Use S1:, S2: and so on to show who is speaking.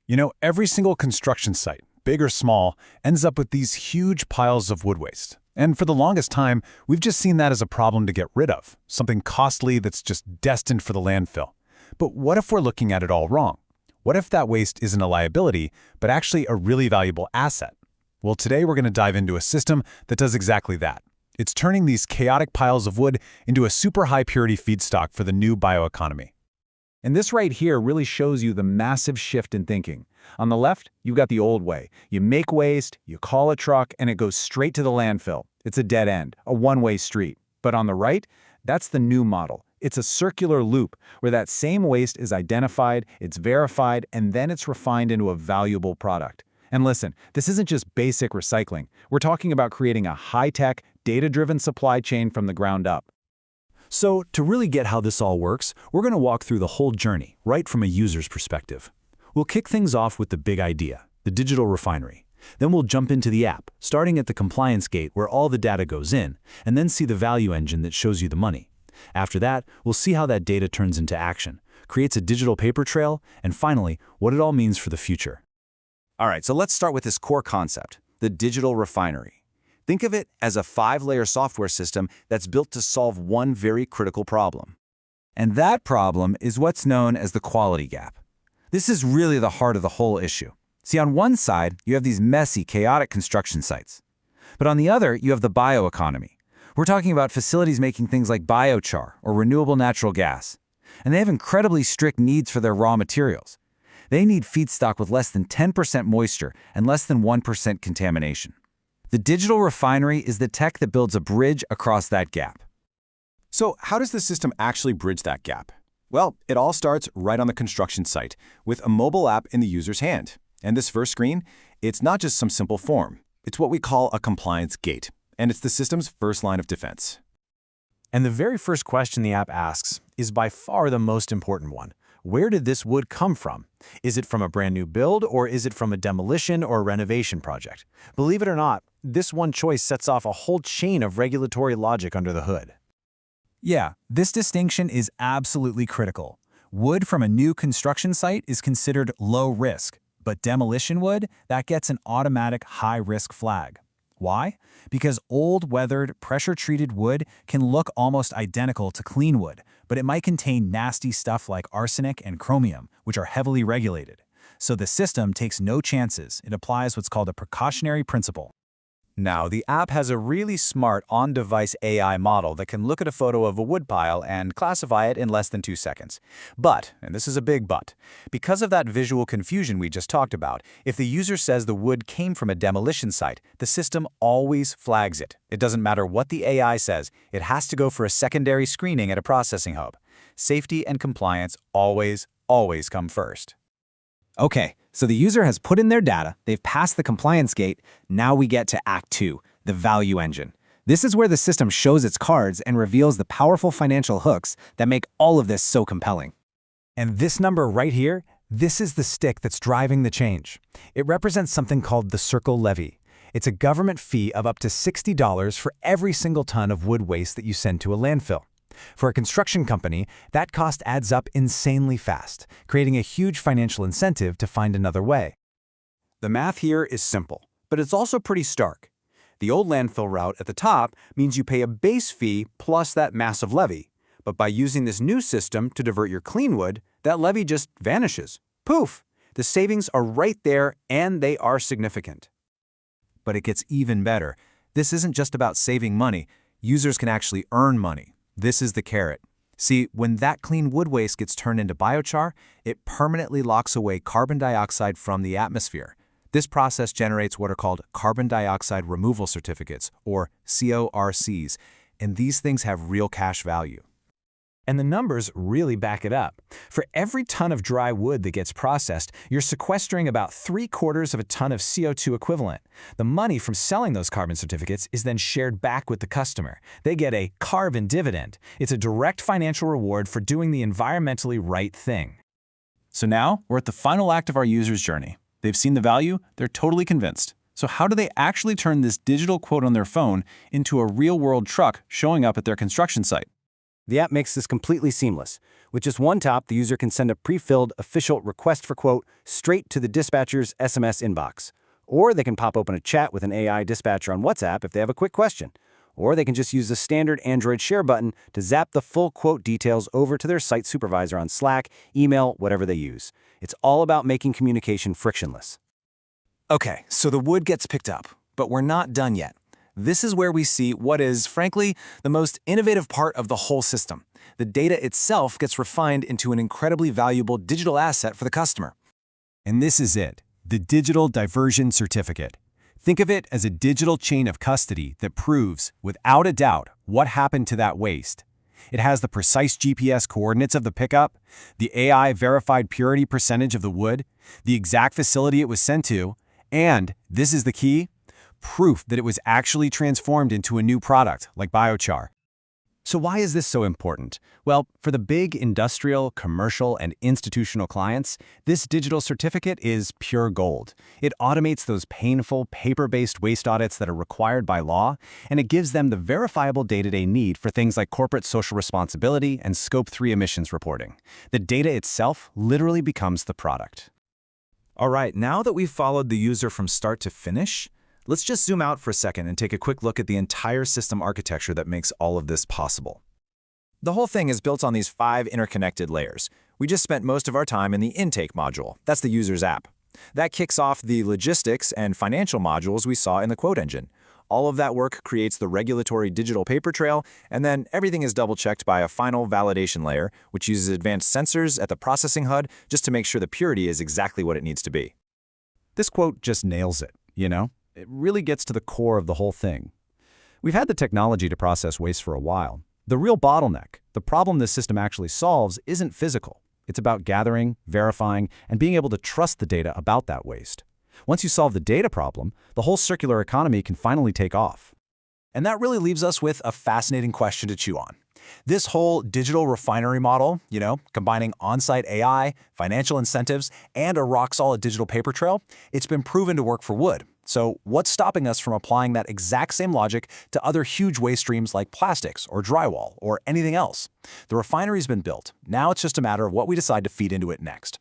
S1: You know, every single construction site, big or small, ends up with these huge piles of wood waste. And for the longest time, we've just seen that as a problem to get rid of, something costly that's just destined for the landfill. But what if we're looking at it all wrong? What if that waste isn't a liability, but actually a really valuable asset? Well, today we're going to dive into a system that does exactly that. It's turning these chaotic piles of wood into a super high-purity feedstock for the new bioeconomy.
S2: And this right here really shows you the massive shift in thinking. On the left, you've got the old way. You make waste, you call a truck, and it goes straight to the landfill. It's a dead end, a one-way street. But on the right, that's the new model. It's a circular loop where that same waste is identified, it's verified, and then it's refined into a valuable product. And listen, this isn't just basic recycling. We're talking about creating a high-tech, data-driven supply chain from the ground up.
S3: So, to really get how this all works, we're going to walk through the whole journey, right from a user's perspective. We'll kick things off with the big idea, the digital refinery. Then we'll jump into the app, starting at the compliance gate where all the data goes in, and then see the value engine that shows you the money. After that, we'll see how that data turns into action, creates a digital paper trail, and finally, what it all means for the future.
S4: All right, so let's start with this core concept, the digital refinery. Think of it as a 5-layer software system that's built to solve one very critical problem. And that problem is what's known as the quality gap. This is really the heart of the whole issue. See, on one side, you have these messy, chaotic construction sites. But on the other, you have the bioeconomy. We're talking about facilities making things like biochar or renewable natural gas. And they have incredibly strict needs for their raw materials. They need feedstock with less than 10% moisture and less than 1% contamination. The digital refinery is the tech that builds a bridge across that gap.
S1: So how does the system actually bridge that gap? Well, it all starts right on the construction site, with a mobile app in the user's hand. And this first screen, it's not just some simple form. It's what we call a compliance gate, and it's the system's first line of defense.
S5: And the very first question the app asks is by far the most important one. Where did this wood come from? Is it from a brand new build, or is it from a demolition or renovation project? Believe it or not, this one choice sets off a whole chain of regulatory logic under the hood.
S6: Yeah, this distinction is absolutely critical. Wood from a new construction site is considered low risk, but demolition wood, that gets an automatic high-risk flag. Why? Because old, weathered, pressure-treated wood can look almost identical to clean wood, but it might contain nasty stuff like arsenic and chromium, which are heavily regulated. So the system takes no chances. It applies what's called a precautionary principle.
S4: Now, the app has a really smart on-device AI model that can look at a photo of a wood pile and classify it in less than 2 seconds. But, and this is a big but, because of that visual confusion we just talked about, if the user says the wood came from a demolition site, the system always flags it. It doesn't matter what the AI says, it has to go for a secondary screening at a processing hub. Safety and compliance always come first.
S2: Okay, so the user has put in their data, they've passed the compliance gate, now we get to Act 2, the value engine. This is where the system shows its cards and reveals the powerful financial hooks that make all of this so compelling.
S6: And this number right here, this is the stick that's driving the change. It represents something called the CIRCIL levy. It's a government fee of up to $60 for every single ton of wood waste that you send to a landfill. For a construction company, that cost adds up insanely fast, creating a huge financial incentive to find another way.
S4: The math here is simple, but it's also pretty stark. The old landfill route at the top means you pay a base fee plus that massive levy. But by using this new system to divert your clean wood, that levy just vanishes. Poof! The savings are right there, and they are significant.
S3: But it gets even better. This isn't just about saving money. Users can actually earn money. This is the carrot. See, when that clean wood waste gets turned into biochar, it permanently locks away carbon dioxide from the atmosphere. This process generates what are called carbon dioxide removal certificates, or CORCs, and these things have real cash value.
S5: And the numbers really back it up. For every ton of dry wood that gets processed, you're sequestering about 3/4 of a ton of CO2 equivalent. The money from selling those carbon certificates is then shared back with the customer. They get a carbon dividend. It's a direct financial reward for doing the environmentally right thing.
S1: So now, we're at the final act of our user's journey. They've seen the value, they're totally convinced. So how do they actually turn this digital quote on their phone into a real-world truck showing up at their construction site?
S4: The app makes this completely seamless. With just one tap, the user can send a pre-filled official request for quote straight to the dispatcher's SMS inbox. Or they can pop open a chat with an AI dispatcher on WhatsApp if they have a quick question. Or they can just use the standard Android share button to zap the full quote details over to their site supervisor on Slack, email, whatever they use. It's all about making communication frictionless.
S2: Okay, so the wood gets picked up, but we're not done yet. This is where we see what is, frankly, the most innovative part of the whole system. The data itself gets refined into an incredibly valuable digital asset for the customer.
S3: And this is it, the Digital Diversion Certificate. Think of it as a digital chain of custody that proves, without a doubt, what happened to that waste. It has the precise GPS coordinates of the pickup, the AI-verified purity percentage of the wood, the exact facility it was sent to, and, this is the key, proof that it was actually transformed into a new product, like biochar. So why is this so important? Well, for the big industrial, commercial, and institutional clients, this digital certificate is pure gold. It automates those painful, paper-based waste audits that are required by law, and it gives them the verifiable data they need for things like corporate social responsibility and Scope 3 emissions reporting. The data itself literally becomes the product.
S2: All right, now that we've followed the user from start to finish, let's just zoom out for a second and take a quick look at the entire system architecture that makes all of this possible. The whole thing is built on these 5 interconnected layers. We just spent most of our time in the intake module. That's the user's app. That kicks off the logistics and financial modules we saw in the quote engine. All of that work creates the regulatory digital paper trail, and then everything is double-checked by a final validation layer, which uses advanced sensors at the processing HUD just to make sure the purity is exactly what it needs to be.
S3: This quote just nails it, you know? It really gets to the core of the whole thing. We've had the technology to process waste for a while. The real bottleneck, the problem this system actually solves, isn't physical. It's about gathering, verifying, and being able to trust the data about that waste. Once you solve the data problem, the whole circular economy can finally take off.
S2: And that really leaves us with a fascinating question to chew on. This whole digital refinery model, combining on-site AI, financial incentives, and a rock-solid digital paper trail, it's been proven to work for wood. So what's stopping us from applying that exact same logic to other huge waste streams like plastics or drywall or anything else? The refinery's been built. Now it's just a matter of what we decide to feed into it next.